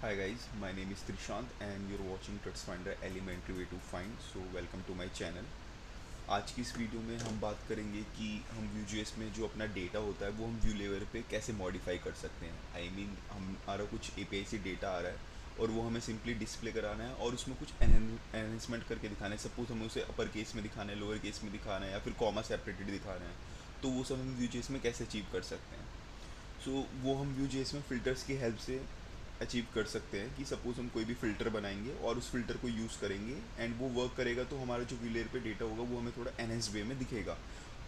Hi guys, my name is Trishant and you're watching TrutsFinder Elementary Way to Find. So welcome to my channel. आज की इस video में हम बात करेंगे कि हम Vue.js में जो अपना डेटा होता है वो हम व्यू लेवल पे कैसे मॉडिफाई कर सकते हैं। हमारा कुछ API से डेटा आ रहा है और वो हमें सिंपली डिस्प्ले कराना है और उसमें कुछ एनहेंसमेंट करके दिखाना है। सपोज हमें उसे अपर केस में दिखाना है, लोअर केस में दिखाना है या फिर कॉमा सेपरेटेड दिखाना है, तो वो सब हम Vue.js में कैसे अचीव कर सकते हैं। वो हम Vue.js में फ़िल्टर्स की हेल्प से अचीव कर सकते हैं कि सपोज़ हम कोई भी फ़िल्टर बनाएंगे और उस फ़िल्टर को यूज़ करेंगे एंड वो वर्क करेगा, तो हमारा जो व्यू लेयर पे डेटा होगा वो हमें थोड़ा एनहेंस वे में दिखेगा।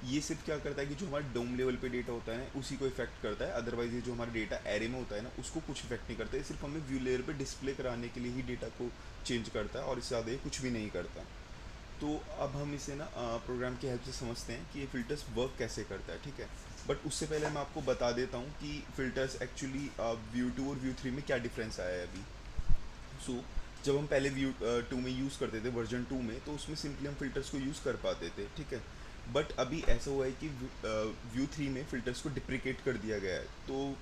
ये सिर्फ क्या करता है कि जो हमारा डोम लेवल पे डेटा होता है ना उसी को इफेक्ट करता है, अदरवाइज ये जो हमारा डेटा एरे में होता है ना उसको कुछ इफेक्ट नहीं करता है। सिर्फ हमें व्यू लेयर पे डिस्प्ले कराने के लिए ही डेटा को चेंज करता है और इससे ज़्यादा ये कुछ भी नहीं करता। तो अब हम इसे ना प्रोग्राम की हेल्प से समझते हैं कि ये फ़िल्टर्स वर्क कैसे करता है, ठीक है। बट उससे पहले मैं आपको बता देता हूँ कि फ़िल्टर्स एक्चुअली व्यू टू और व्यू थ्री में क्या डिफरेंस आया है अभी। जब हम पहले व्यू टू में यूज़ करते थे वर्जन टू में, तो उसमें सिंपली हम फ़िल्टर्स को यूज़ कर पाते थे, ठीक है। बट अभी ऐसा हुआ है कि व्यू थ्री में फ़िल्टर्स को डिप्रिकेट कर दिया गया है। तो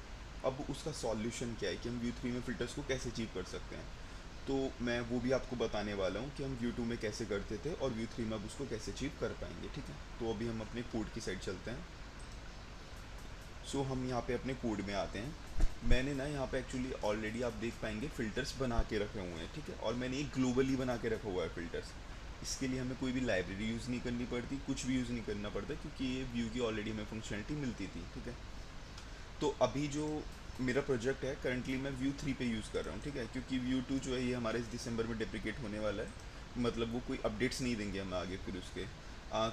अब उसका सॉल्यूशन क्या है कि हम व्यू थ्री में फ़िल्टर्स को कैसे अचीव कर सकते हैं। तो मैं वो भी आपको बताने वाला हूँ कि हम व्यू टू में कैसे करते थे और व्यू थ्री में अब उसको कैसे अचीव कर पाएंगे, ठीक है। तो अभी हम अपने कोड की साइड चलते हैं। हम यहाँ पे अपने कोड में आते हैं। मैंने ना यहाँ पे एक्चुअली ऑलरेडी आप देख पाएंगे फ़िल्टर्स बना के रखे हुए हैं, ठीक है। और मैंने एक ग्लोबली बना के रखा हुआ है फ़िल्टर्स। इसके लिए हमें कोई भी लाइब्रेरी यूज़ नहीं करनी पड़ती, कुछ भी यूज़ नहीं करना पड़ता, क्योंकि ये व्यू की ऑलरेडी हमें फंक्शनलिटी मिलती थी, ठीक है। तो अभी जो मेरा प्रोजेक्ट है करंटली मैं व्यू थ्री पे यूज़ कर रहा हूँ, ठीक है। क्योंकि व्यू टू जो है ये हमारे इस दिसंबर में डिप्रिकेट होने वाला है, मतलब वो कोई अपडेट्स नहीं देंगे हमें आगे फिर उसके।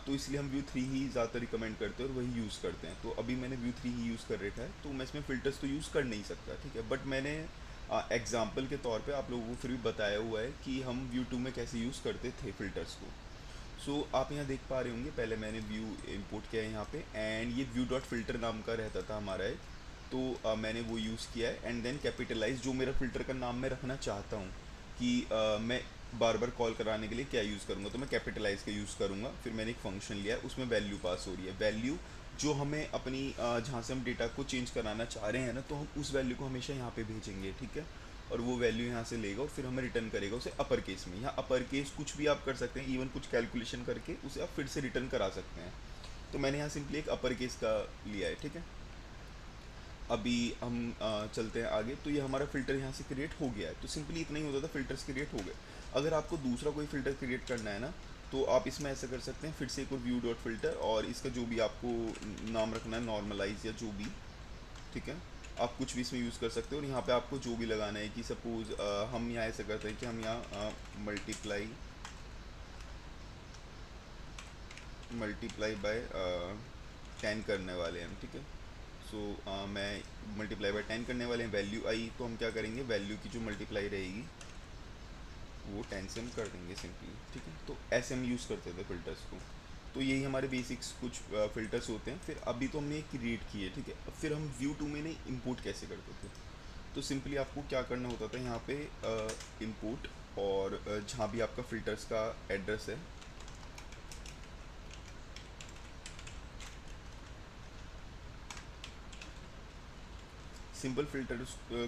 तो इसलिए हम व्यू थ्री ही ज़्यादा रिकमेंड करते हैं और वही यूज़ करते हैं। तो अभी मैंने व्यू थ्री ही यूज़ कर रखा है, तो मैं इसमें फ़िल्टर्स तो यूज़ कर नहीं सकता, ठीक है। बट मैंने एग्जाम्पल के तौर पे आप लोगों को फिर भी बताया हुआ है कि हम व्यू टू में कैसे यूज़ करते थे फ़िल्टर्स को। आप यहाँ देख पा रहे होंगे, पहले मैंने व्यू इंपोर्ट किया है यहाँ पे एंड ये व्यू डॉट फिल्टर नाम का रहता था हमारा एक। मैंने वो यूज़ किया है एंड देन कैपिटलाइज जो मेरा फ़िल्टर का नाम मैं रखना चाहता हूँ कि मैं बार बार कॉल कराने के लिए क्या यूज़ करूँगा, तो मैं कैपिटलाइज का यूज़ करूँगा। फिर मैंने एक फंक्शन लिया है, उसमें वैल्यू पास हो रही है। वैल्यू जो हमें अपनी जहाँ से हम डेटा को चेंज कराना चाह रहे हैं ना, तो हम उस वैल्यू को हमेशा यहाँ पे भेजेंगे, ठीक है। और वो वैल्यू यहाँ से लेगा और फिर हमें रिटर्न करेगा उसे अपर केस में। यहाँ अपर केस कुछ भी आप कर सकते हैं, इवन कुछ कैलकुलेशन करके उसे आप फिर से रिटर्न करा सकते हैं। तो मैंने यहाँ सिंपली एक अपर केस का लिया है, ठीक है। अभी हम चलते हैं आगे। तो ये हमारा फ़िल्टर यहाँ से क्रिएट हो गया है। तो सिंपली इतना ही होता था, फ़िल्टर्स क्रिएट हो गए। अगर आपको दूसरा कोई फ़िल्टर क्रिएट करना है ना, तो आप इसमें ऐसा कर सकते हैं, फिर से एक और व्यू डॉट फिल्टर और इसका जो भी आपको नाम रखना है, नॉर्मलाइज या जो भी, ठीक है। आप कुछ भी इसमें यूज़ कर सकते हो और यहाँ पे आपको जो भी लगाना है कि सपोज़ हम यहाँ ऐसा करते हैं कि हम यहाँ मल्टीप्लाई मल्टीप्लाई बाय 10 करने वाले हैं, ठीक है। मैं मल्टीप्लाई बाय 10 करने वाले हैं। वैल्यू आई तो हम क्या करेंगे, वैल्यू की जो मल्टीप्लाई रहेगी वो 10 से हम कर देंगे सिंपली, ठीक है। तो ऐसे हम यूज़ करते थे फ़िल्टर्स को। तो यही हमारे बेसिक्स कुछ फ़िल्टर्स होते हैं। फिर अभी तो हमने क्रिएट किए, ठीक है। अब फिर हम व्यू टू में नहीं इंपोर्ट कैसे करते थे। तो सिंपली आपको क्या करना होता था, यहाँ पे इंपोर्ट और जहाँ भी आपका फ़िल्टर्स का एड्रेस है, सिंपल फिल्टर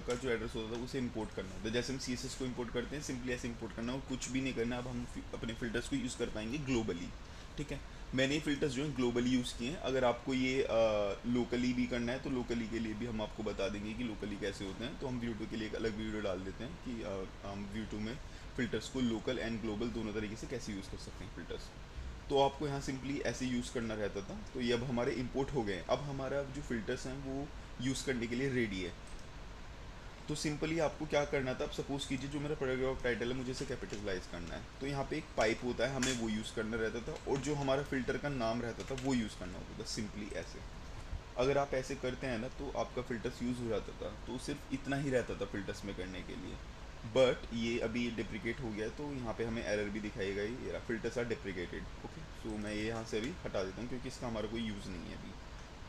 का जो एड्रेस होता था उसे इंपोर्ट करना होता है। जैसे हम CSS को इंपोर्ट करते हैं, सिंपली ऐसे इंपोर्ट करना और कुछ भी नहीं करना। अब हम अपने फिल्टर्स को यूज़ कर पाएंगे ग्लोबली, ठीक है। मैंने ये फिल्टर्स जो हैं ग्लोबली यूज़ किए हैं। अगर आपको ये लोकली भी करना है तो लोकली के लिए भी हम आपको बता देंगे कि लोकली कैसे होते हैं। तो हम व्यू टू के लिए एक अलग वीडियो डाल देते हैं कि हम व्यू टू में फ़िल्टर्स को लोकल एंड ग्लोबल दोनों तरीके से कैसे यूज़ कर सकते हैं फ़िल्टर्स। तो आपको यहाँ सिंपली ऐसे यूज़ करना रहता था। तो ये अब हमारे इंपोर्ट हो गए हैं। अब हमारा जो फ़िल्टर्स हैं वो यूज़ करने के लिए रेडी है। तो सिंपली आपको क्या करना था, अब सपोज़ कीजिए जो मेरा पैराग्राफ टाइटल है मुझे इसे कैपिटलाइज करना है, तो यहाँ पे एक पाइप होता है, हमें वो यूज़ करना रहता था। और जो हमारा फ़िल्टर का नाम रहता था वो यूज़ करना होता था, सिंपली ऐसे। अगर आप ऐसे करते हैं ना तो आपका फ़िल्टर्स यूज़ हो जाता था। तो सिर्फ इतना ही रहता था फ़िल्टर्स में करने के लिए। बट ये अभी डिप्रिकेट हो गया है, तो यहाँ पे हमें एरर भी दिखाएगा, ये फ़िल्टर्स आर डिप्रिकेटेड। ओके, सो मैं ये यहाँ से अभी हटा देता हूँ क्योंकि इसका हमारा कोई यूज़ नहीं है अभी।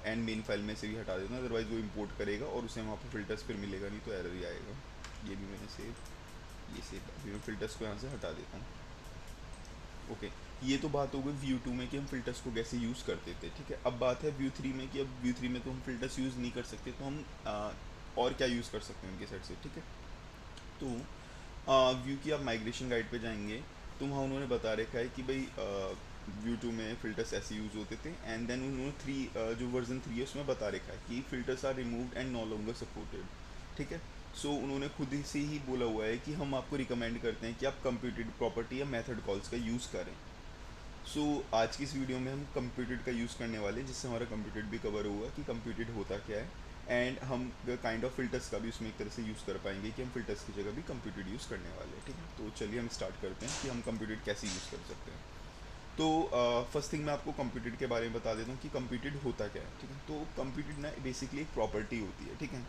एंड मेन फाइल में से भी हटा देता हूँ, अदरवाइज़ वो इंपोर्ट करेगा और उसे वहाँ पर फ़िल्टर्स फिर मिलेगा नहीं, तो एरर ही आएगा। ये भी मैंने सेव, ये सेव, अभी मैं फ़िल्टर्स को यहाँ से हटा देता हूँ। ओके, ये तो बात हो गई व्यू टू में कि हम फ़िल्टर्स को कैसे यूज़ करते थे, ठीक है। अब बात है व्यू थ्री में कि अब व्यू थ्री में तो हम फ़िल्टर्स यूज़ नहीं कर सकते, तो हम और क्या यूज़ कर सकते हैं उनके साइड से, ठीक है। तो व्यू की आप माइग्रेशन गाइड पे जाएंगे तो वहाँ उन्होंने बता रखा है कि भाई व्यू टू में फ़िल्टर्स ऐसे यूज़ होते थे, एंड देन उन्होंने जो वर्जन 3 है उसमें बता रखा है कि filters are removed and no longer supported. ठीक है। सो उन्होंने खुद ही से ही बोला हुआ है कि हम आपको रिकमेंड करते हैं कि आप कंप्यूटेड प्रॉपर्टी या मेथड कॉल्स का यूज़ करें। आज की इस वीडियो में हम कंप्यूटेड का यूज़ करने वाले हैं, जिससे हमारा कंप्यूटेड भी कवर होगा कि कंप्यूटेड होता क्या है, एंड हम काइंड ऑफ फिल्टर्स का भी उसमें एक तरह से यूज़ कर पाएंगे कि हम फिल्टर्स की जगह भी कंप्यूटेड यूज़ करने वाले हैं। ठीक है, तो चलिए हम स्टार्ट करते हैं कि हम कंप्यूटेड कैसे यूज़ कर सकते हैं। तो फर्स्ट थिंग मैं आपको कंप्यूटेड के बारे में बता देता हूँ कि कंप्यूटेड होता क्या है। ठीक है, तो कंप्यूटेड ना बेसिकली एक प्रॉपर्टी होती है। ठीक है।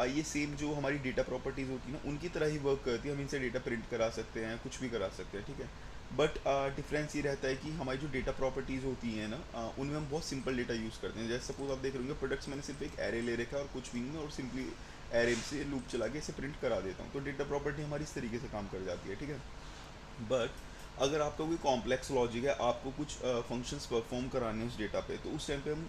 ये सेम जो हमारी डेटा प्रॉपर्टीज़ होती है ना, उनकी तरह ही वर्क करती है। हम इनसे डेटा प्रिंट करा सकते हैं, कुछ भी करा सकते हैं। ठीक है। बट डिफरेंस ये रहता है कि हमारी जो डेटा प्रॉपर्टीज़ होती हैं ना, उनमें हम बहुत सिंपल डेटा यूज़ करते हैं। जैसे सपोज आप देख रहे होंगे प्रोडक्ट्स, मैंने सिर्फ एक एरे ले रखा है और कुछ भी नहीं, और सिंपली एरे से लूप चला के इसे प्रिंट करा देता हूँ, तो डेटा प्रॉपर्टी हमारी इस तरीके से काम कर जाती है। ठीक है। बट अगर आपका कोई कॉम्प्लेक्स लॉजिक है, आपको कुछ फंक्शंस परफॉर्म कराने हैं उस डेटा पे, तो उस टाइम पे हम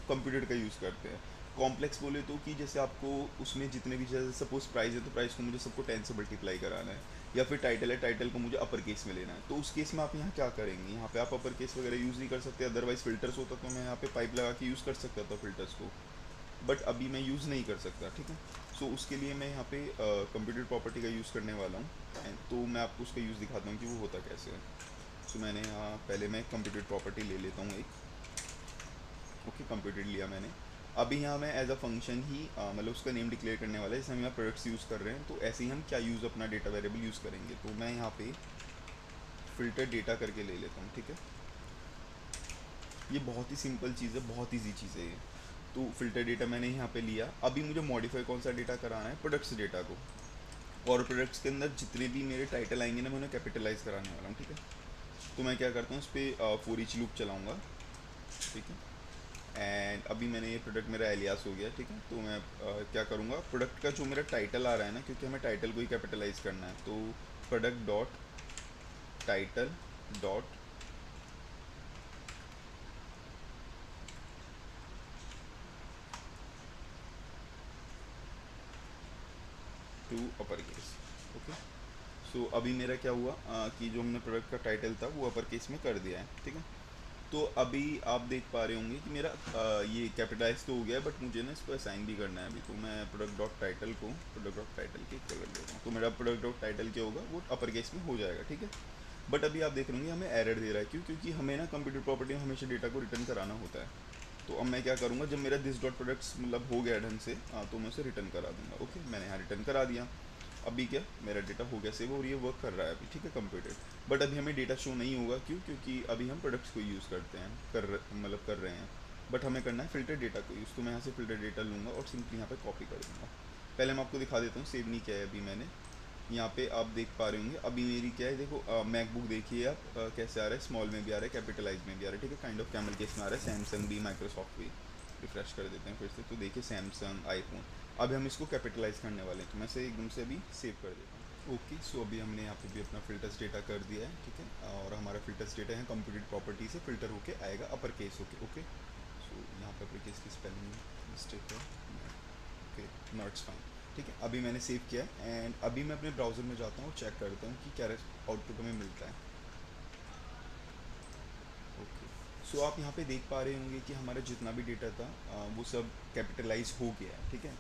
कंप्यूटर का यूज़ करते हैं। कॉम्प्लेक्स बोले तो कि जैसे आपको उसमें जितने भी, जैसे सपोज प्राइस है तो प्राइस को मुझे सबको 10 से मल्टीप्लाई कराना है, या फिर टाइटल है, टाइटल को मुझे अपर केस में लेना है, तो उस केस में आप यहाँ क्या करेंगे, यहाँ पे आप अपर केस वगैरह यूज़ नहीं कर सकते। अदरवाइज फिल्टर्स होता तो मैं यहाँ पे पाइप लगा के यूज़ कर सकता था फिल्टर्स को, बट अभी मैं यूज़ नहीं कर सकता। ठीक है। उसके लिए मैं यहाँ पे कंप्यूटर प्रॉपर्टी का यूज़ करने वाला हूँ, तो मैं आपको उसका यूज़ दिखाता हूँ कि वो होता कैसे है। मैंने यहाँ पहले मैं कंप्यूटर प्रॉपर्टी ले लेता हूँ एक। ओके, कंप्यूटर लिया मैंने। अभी यहाँ मैं एज अ फंक्शन ही मतलब उसका नेम डिक्लेयर करने वाला है। जैसे हम यहाँ प्रोडक्ट्स यूज़ कर रहे हैं, तो ऐसे ही हम क्या यूज़ अपना डेटा वेरिएबल यूज़ करेंगे। तो मैं यहाँ पे फ़िल्टर डेटा करके ले लेता हूँ। ठीक है। ये बहुत ही सिंपल चीज़ है, बहुत ईजी चीज़ है ये। तो फ़िल्टर डेटा मैंने यहाँ पे लिया। अभी मुझे मॉडिफाई कौन सा डेटा कराना है, प्रोडक्ट्स डेटा को, और प्रोडक्ट्स के अंदर जितने भी मेरे टाइटल आएंगे ना, मैं उन्हें कैपिटलाइज कराने वाला हूँ। ठीक है। तो मैं क्या करता हूँ, उस पर फॉर ईच लूप चलाऊँगा। ठीक है। एंड अभी मैंने ये प्रोडक्ट मेरा एलियास हो गया। ठीक है। तो मैं क्या करूँगा, प्रोडक्ट का जो मेरा टाइटल आ रहा है ना, क्योंकि हमें टाइटल को ही कैपिटलाइज करना है, तो product dot title dot to upper case. Okay. अभी मेरा क्या हुआ कि जो हमने प्रोडक्ट का टाइटल था वो अपर केस में कर दिया है। ठीक है। तो अभी आप देख पा रहे होंगे कि मेरा ये कैपिटलाइज तो हो गया है, बट मुझे ना इसको असाइन भी करना है अभी। तो मैं प्रोडक्ट डॉट टाइटल को प्रोडक्ट डॉट टाइटल के इक्वल कर देता हूँ, तो मेरा प्रोडक्ट डॉट टाइटल क्या होगा, वो अपर केस में हो जाएगा। ठीक है। बट अभी आप देख रहे होंगे हमें एरर दे रहा है, क्यों? क्योंकि हमें ना कंप्यूटर प्रॉपर्टी में हमेशा डेटा को रिटर्न कराना होता है। तो अब मैं क्या करूँगा, जब मेरा दिस डॉट प्रोडक्ट्स मतलब हो गया ढंग से, तो मैं उसे रिटर्न करा दूंगा। ओके, मैंने यहाँ रिटर्न करा दिया। अभी क्या, मेरा डेटा हो गया सेव और ये वर्क कर रहा है अभी। ठीक है, कंप्यूटर। बट अभी हमें डेटा शो नहीं होगा, क्यों? क्योंकि अभी हम प्रोडक्ट्स को यूज़ करते हैं, कर रहे हैं। बट हमें करना है फिल्टर डेटा को यूज़, तो मैं यहाँ से फिल्टर डेटा लूँगा और सिंपली यहाँ पे कॉपी कर दूँगा। पहले मैं आपको दिखा देता हूँ सेव नहीं किया है अभी मैंने। यहाँ पे आप देख पा रहे होंगे अभी मेरी क्या है, देखो मैकबुक देखिए आप, कैसे आ रहा है, स्मॉल में भी आ रहा है, कैपिटलाइज में भी आ रहा है। ठीक है, काइंड ऑफ कैमल केस में आ रहा है, सैमसंग भी, माइक्रोसॉफ्ट भी। रिफ्रेश कर देते हैं फिर से, तो देखिए सैमसंग, आईफोन। अब हम इसको कैपिटलाइज करने वाले हैं, तो मैं से एकदम से अभी सेव कर देता हूँ। ओके, अभी हमने यहाँ पे भी अपना फिल्टर्स डेटा कर दिया है। ठीक है, और हमारा फिल्टर्स डेटा है कंप्यूटेड प्रॉपर्टी से फिल्टर होके आएगा अपर केस होके। ओके, यहाँ पे अपर केस की स्पेलिंग मिस्टेक है। ओके, नॉट्स फाइन। ठीक है, अभी मैंने सेव किया है, एंड अभी मैं अपने ब्राउज़र में जाता हूँ, चेक करता हूँ कि क्या आउटपुट हमें मिलता है। ओके, आप यहाँ पे देख पा रहे होंगे कि हमारा जितना भी डेटा था वो सब कैपिटलाइज हो गया है। ठीक है,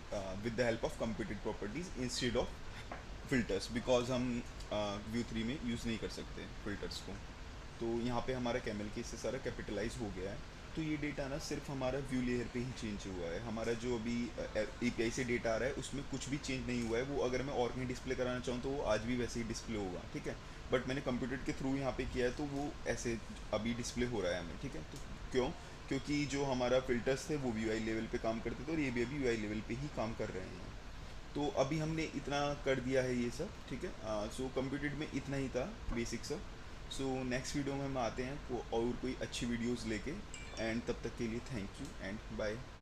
with the help of computed properties instead of filters, because हम व्यू 3 में यूज़ नहीं कर सकते फिल्टर्स को। तो यहाँ पे हमारा कैमल केस से सारा कैपिटलाइज हो गया है। तो ये डेटा ना सिर्फ हमारा व्यू लेयर पे ही चेंज हुआ है। हमारा जो अभी एपीआई से डेटा आ रहा है उसमें कुछ भी चेंज नहीं हुआ है। वो अगर मैं और कहीं डिस्प्ले कराना चाहूँ तो वो आज भी वैसे ही डिस्प्ले होगा। ठीक है, बट मैंने कंप्यूटर के थ्रू यहाँ पे किया है, तो वो ऐसे अभी डिस्प्ले हो रहा है हमें। ठीक है, तो क्यों? क्योंकि जो हमारा फिल्टर्स थे वो वी आई लेवल पे काम करते थे, और ये भी अभी वी आई लेवल पे ही काम कर रहे हैं। तो अभी हमने इतना कर दिया है ये सब। ठीक है, कंप्यूटेड में इतना ही था बेसिक सब। नेक्स्ट वीडियो में हम आते हैं और कोई अच्छी वीडियोस लेके, एंड तब तक के लिए थैंक यू एंड बाय।